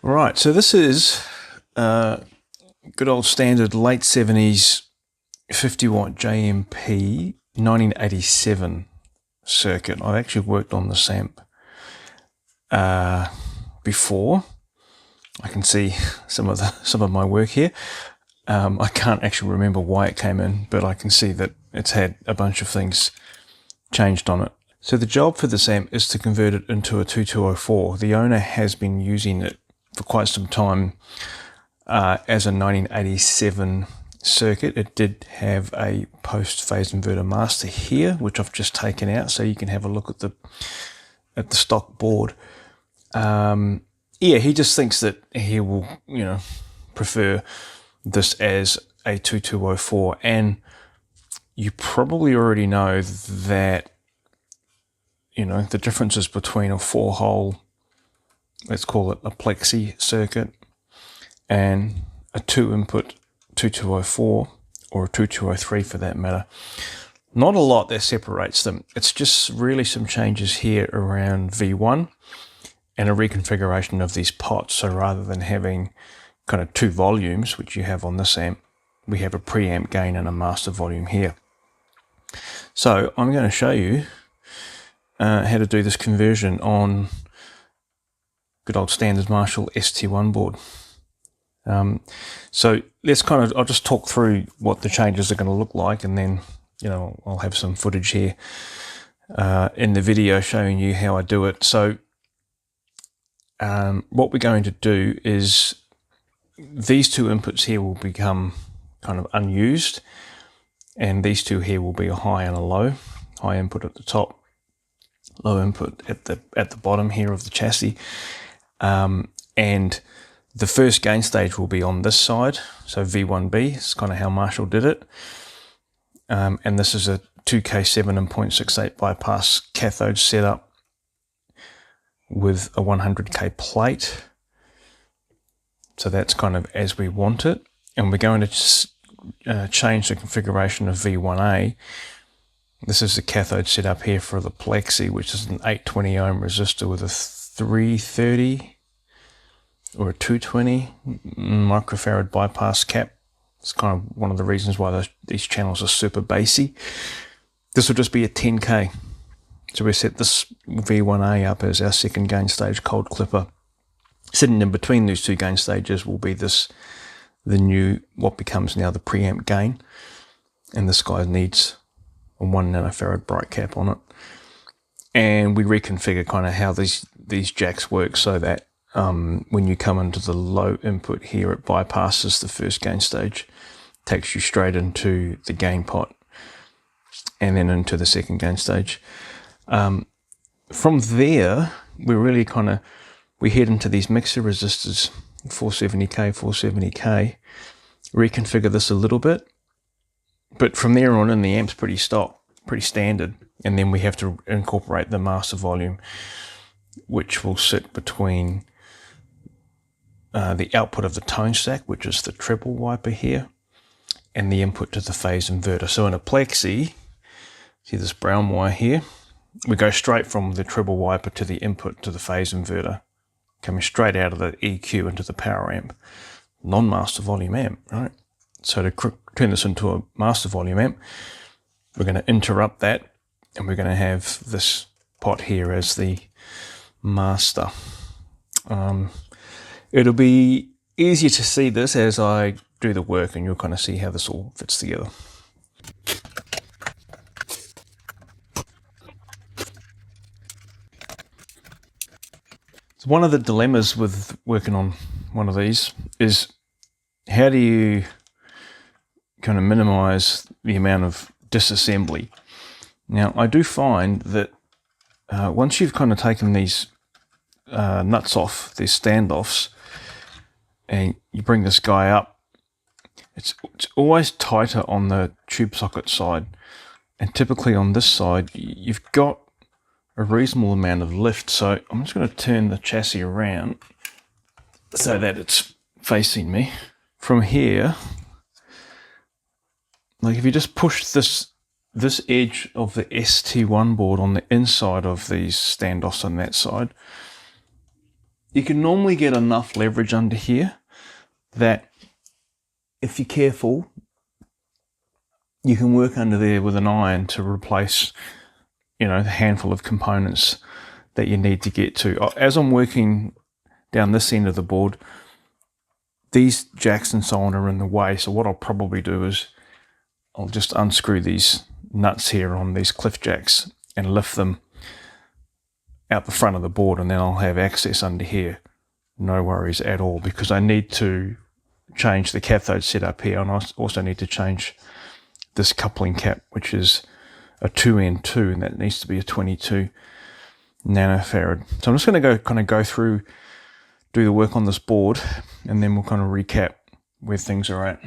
Right, so this is good old standard late 70s 50 watt JMP 1987 circuit. I've actually worked on this amp before. I can see some of my work here. I can't actually remember why it came in, but I can see that it's had a bunch of things changed on it. So the job for this amp is to convert it into a 2204. The owner has been using it for quite some time as a 1987 circuit. It did have a post-phase inverter master here, which I've just taken out, so you can have a look at the stock board. Yeah, he just thinks that he will, prefer this as a 2204, and you probably already know that, the differences between a 4-hole, let's call it a plexi circuit, and a 2-input 2204 or a 2203 for that matter. Not a lot that separates them. It's just really some changes here around V1 and a reconfiguration of these pots. So rather than having kind of two volumes, which you have on this amp, we have a preamp gain and a master volume here. So I'm going to show you how to do this conversion on good old standard Marshall ST1 board. So let's I'll just talk through what the changes are going to look like, and then, I'll have some footage here in the video showing you how I do it. So what we're going to do is these two inputs here will become kind of unused, and these two here will be a high and a low. High input at the top, low input at the bottom here of the chassis. And the first gain stage will be on this side, so V1B. It's kind of how Marshall did it. And this is a 2K7 and 0.68 bypass cathode setup with a 100K plate. So that's kind of as we want it. And we're going to change the configuration of V1A. This is the cathode setup here for the plexi, which is an 820 ohm resistor with a 330 or a 220 microfarad bypass cap. It's kind of one of the reasons why these channels are super bassy. This will just be a 10K. So we set this V1A up as our second gain stage cold clipper. Sitting in between these two gain stages will be what becomes now the preamp gain. And this guy needs a 1 nanofarad bright cap on it. And we reconfigure kind of how these jacks work so that when you come into the low input here, it bypasses the first gain stage, takes you straight into the gain pot, and then into the second gain stage. From there, we head into these mixer resistors, 470K, 470K, reconfigure this a little bit, but from there on in, the amp's pretty stock, pretty standard, and then we have to incorporate the master volume, which will sit between the output of the tone stack, which is the treble wiper here, and the input to the phase inverter. So in a plexi, see this brown wire here, we go straight from the treble wiper to the input to the phase inverter, coming straight out of the EQ into the power amp. Non-master volume amp, right? So to turn this into a master volume amp, we're going to interrupt that, and we're going to have this pot here as the master. It'll be easier to see this as I do the work, and you'll kind of see how this all fits together. So one of the dilemmas with working on one of these is, how do you kind of minimize the amount of disassembly? Now, I do find that once you've kind of taken these nuts off, these standoffs, and you bring this guy up, it's always tighter on the tube socket side, and typically on this side you've got a reasonable amount of lift. So I'm just going to turn the chassis around so that it's facing me. From here, like if you just push this edge of the ST1 board on the inside of these standoffs on that side, you can normally get enough leverage under here that if you're careful, you can work under there with an iron to replace, you know, the handful of components that you need to get to. As I'm working down this end of the board, these jacks and so on are in the way. So what I'll probably do is I'll just unscrew these nuts here on these cliff jacks and lift them out the front of the board, and then I'll have access under here. No worries at all, because I need to change the cathode setup here, and I also need to change this coupling cap, which is a 2N2, and that needs to be a 22 nanofarad. So I'm just going to go through, do the work on this board, and then we'll kind of recap where things are at.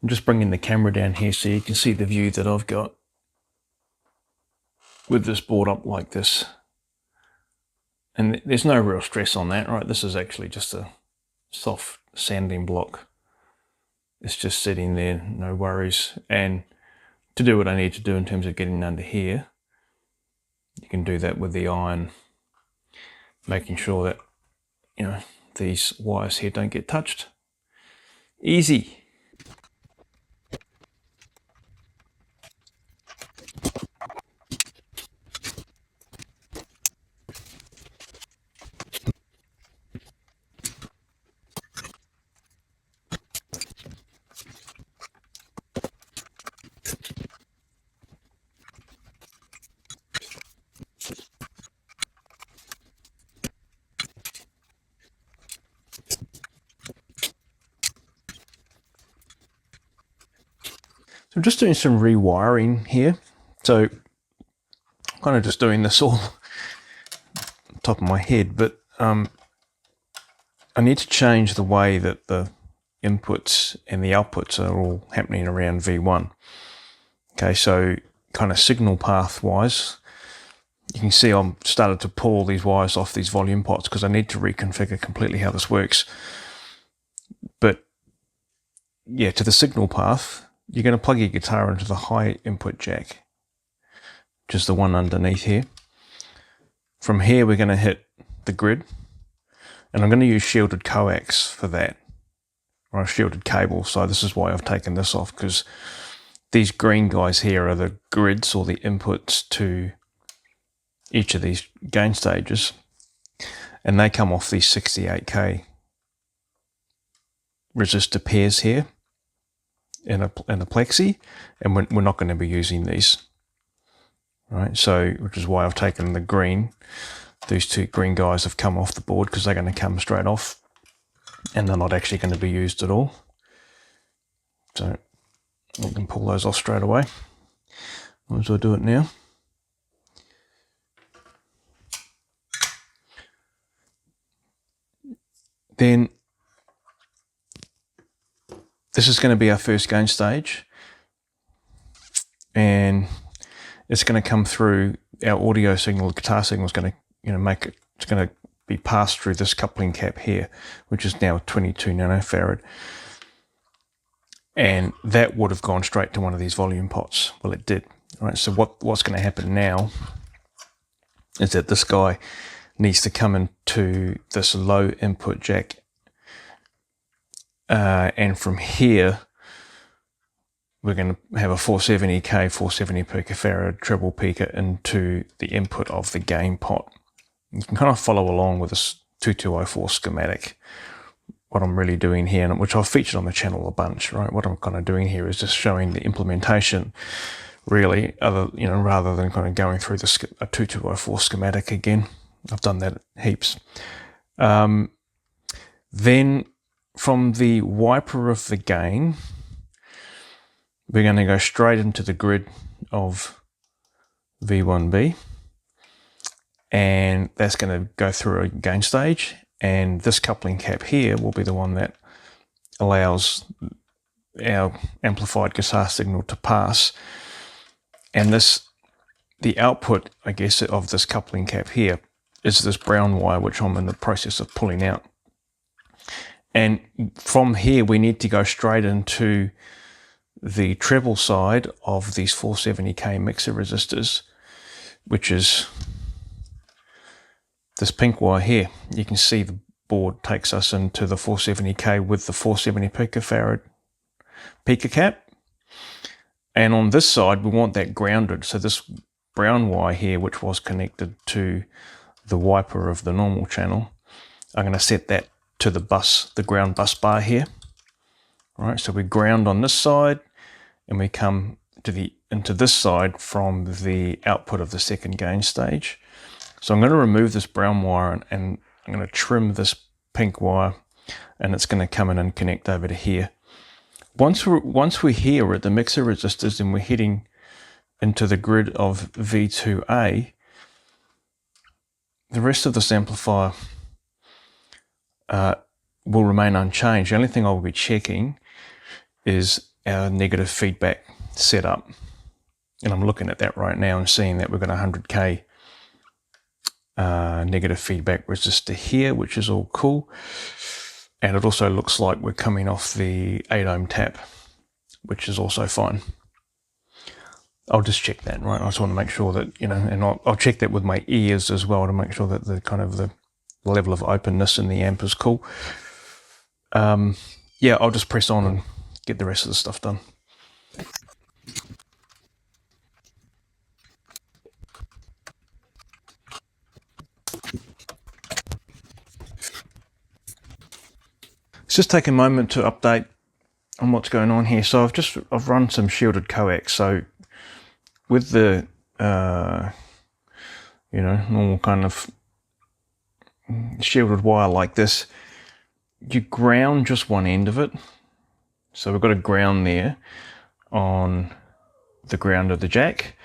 I'm just bringing the camera down here so you can see the view that I've got with this board up like this. And there's no real stress on that, right? This is actually just a soft sanding block. It's just sitting there, no worries. And to do what I need to do in terms of getting under here, you can do that with the iron, making sure that, you know, these wires here don't get touched. Easy. I'm just doing some rewiring here. So I'm kind of just doing this all top of my head, but I need to change the way that the inputs and the outputs are all happening around V1. Okay, so kind of signal path wise, you can see I'm started to pull these wires off these volume pots because I need to reconfigure completely how this works. But yeah, to the signal path, you're going to plug your guitar into the high input jack, which is the one underneath here. From here, we're going to hit the grid, and I'm going to use shielded coax for that, or a shielded cable. So this is why I've taken this off, because these green guys here are the grids or the inputs to each of these gain stages, and they come off these 68K resistor pairs here in a plexi, and we're not going to be using these, right? So, which is why I've taken the green. These two green guys have come off the board because they're going to come straight off, and they're not actually going to be used at all. So we can pull those off straight away. Might as well do it now. Then this is going to be our first gain stage, and it's going to come through our audio signal. The guitar signal is going to, you know, make it. It's going to be passed through this coupling cap here, which is now 22 nanofarad, and that would have gone straight to one of these volume pots. Well, it did. All right. So what's going to happen now is that this guy needs to come into this low input jack. And from here, we're going to have a 470K, 470 picofarad treble peaker into the input of the gain pot. You can kind of follow along with this 2204 schematic, what I'm really doing here, and which I've featured on the channel a bunch, right? What I'm kind of doing here is just showing the implementation, really, rather than kind of going through a 2204 schematic again. I've done that heaps. Then from the wiper of the gain, we're going to go straight into the grid of V1B, and that's going to go through a gain stage, and this coupling cap here will be the one that allows our amplified guitar signal to pass. And the output, I guess, of this coupling cap here is this brown wire, which I'm in the process of pulling out. And from here, we need to go straight into the treble side of these 470k mixer resistors, which is this pink wire here. You can see the board takes us into the 470k with the 470 picofarad peaker cap. And on this side, we want that grounded. So this brown wire here, which was connected to the wiper of the normal channel, I'm going to set that to the bus, the ground bus bar here. All right, so we ground on this side, and we come to into this side from the output of the second gain stage. So I'm going to remove this brown wire, and I'm going to trim this pink wire, and it's going to come in and connect over to here. Once we're here, we're at the mixer resistors and we're heading into the grid of V2A, the rest of this amplifier will remain unchanged. The only thing I will be checking is our negative feedback setup. And I'm looking at that right now and seeing that we've got 100k negative feedback resistor here, which is all cool. And it also looks like we're coming off the 8 ohm tap, which is also fine. I'll just check that, right? I just want to make sure that, you know, and I'll check that with my ears as well to make sure that the kind of the level of openness in the amp is cool. Yeah, I'll just press on and get the rest of the stuff done. Let's just take a moment to update on what's going on here. So I've run some shielded coax. So with the you know, normal kind of shielded wire like this, you ground just one end of it. So we've got a ground there on the ground of the jack,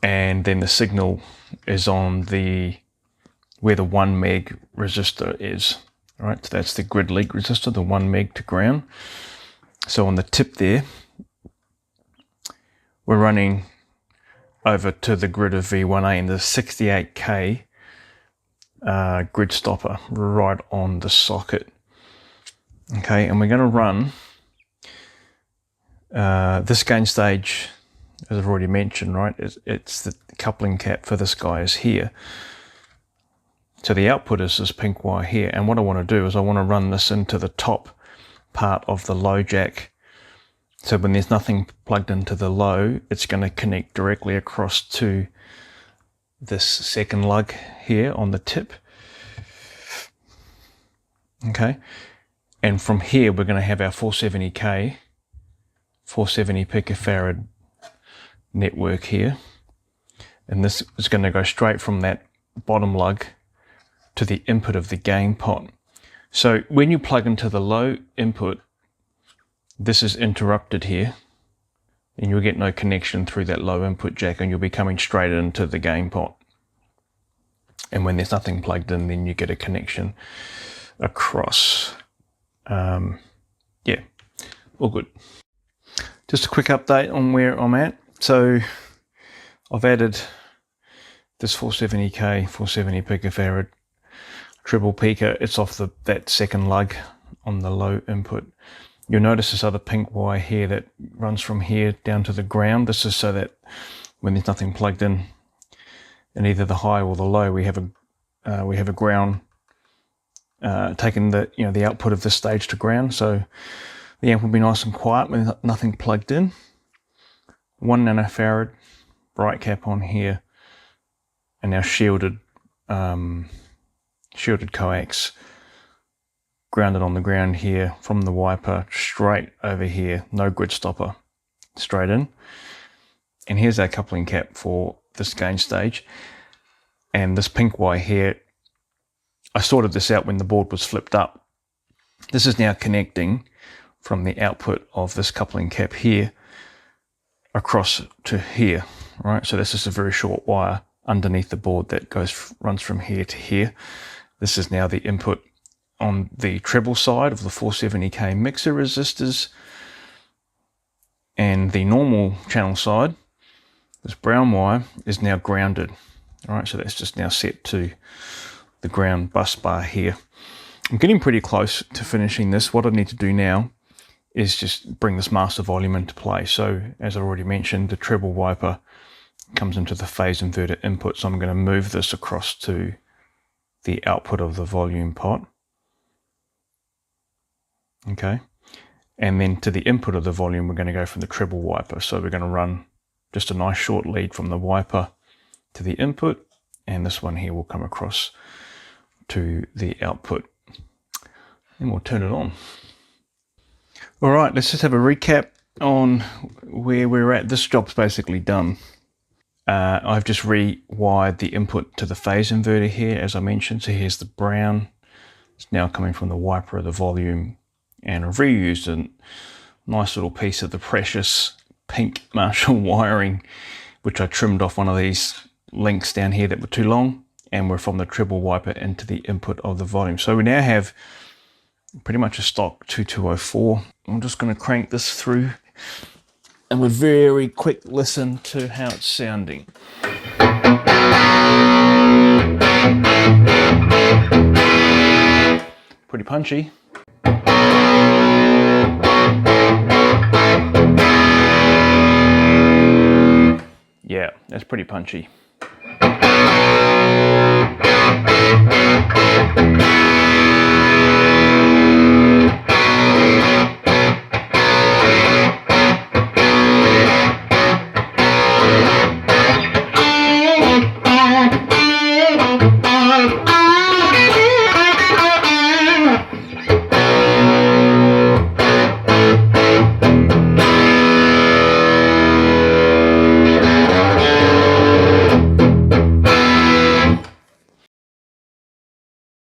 and then the signal is on where the 1 meg resistor is. Right, so that's the grid leak resistor, the 1 meg to ground. So on the tip there, we're running over to the grid of V1A and the 68k grid stopper right on the socket. Okay, and we're going to run this gain stage, as I've already mentioned, right? It's the coupling cap for this guy is here. So the output is this pink wire here, and what I want to do is I want to run this into the top part of the low jack. So when there's nothing plugged into the low, it's going to connect directly across to this second lug here on the tip. Okay, and from here we're going to have our 470k, 470 picofarad network here, and this is going to go straight from that bottom lug to the input of the gain pot. So when you plug into the low input, this is interrupted here, and you'll get no connection through that low input jack, and you'll be coming straight into the gain pot. And when there's nothing plugged in, then you get a connection across. Yeah, all good. Just a quick update on where I'm at. So I've added this 470k, 470 picofarad treble peaker. It's off that second lug on the low input. You'll notice this other pink wire here that runs from here down to the ground. This is so that when there's nothing plugged in either the high or the low, we have a ground taking the output of this stage to ground. So the amp will be nice and quiet with nothing plugged in. 1 nanofarad bright cap on here, and now shielded coax grounded on the ground here from the wiper straight over here, no grid stopper, straight in. And here's our coupling cap for this gain stage. And this pink wire here, I sorted this out when the board was flipped up. This is now connecting from the output of this coupling cap here across to here, right? So this is a very short wire underneath the board that runs from here to here. This is now the input on the treble side of the 470k mixer resistors, and the normal channel side, this brown wire, is now grounded. All right, so that's just now set to the ground bus bar here. I'm getting pretty close to finishing this. What I need to do now is just bring this master volume into play. So as I already mentioned, the treble wiper comes into the phase inverter input. So I'm going to move this across to the output of the volume pot. Okay. And then to the input of the volume, we're going to go from the treble wiper. So we're going to run just a nice short lead from the wiper to the input. And this one here will come across to the output. And we'll turn it on. All right, let's just have a recap on where we're at. This job's basically done. I've just rewired the input to the phase inverter here, as I mentioned. So here's the brown. It's now coming from the wiper of the volume. And I've reused a nice little piece of the precious pink Marshall wiring, which I trimmed off one of these links down here that were too long. And we're from the treble wiper into the input of the volume. So we now have pretty much a stock 2204. I'm just going to crank this through and with very quick listen to how it's sounding. Pretty punchy. Yeah, that's pretty punchy.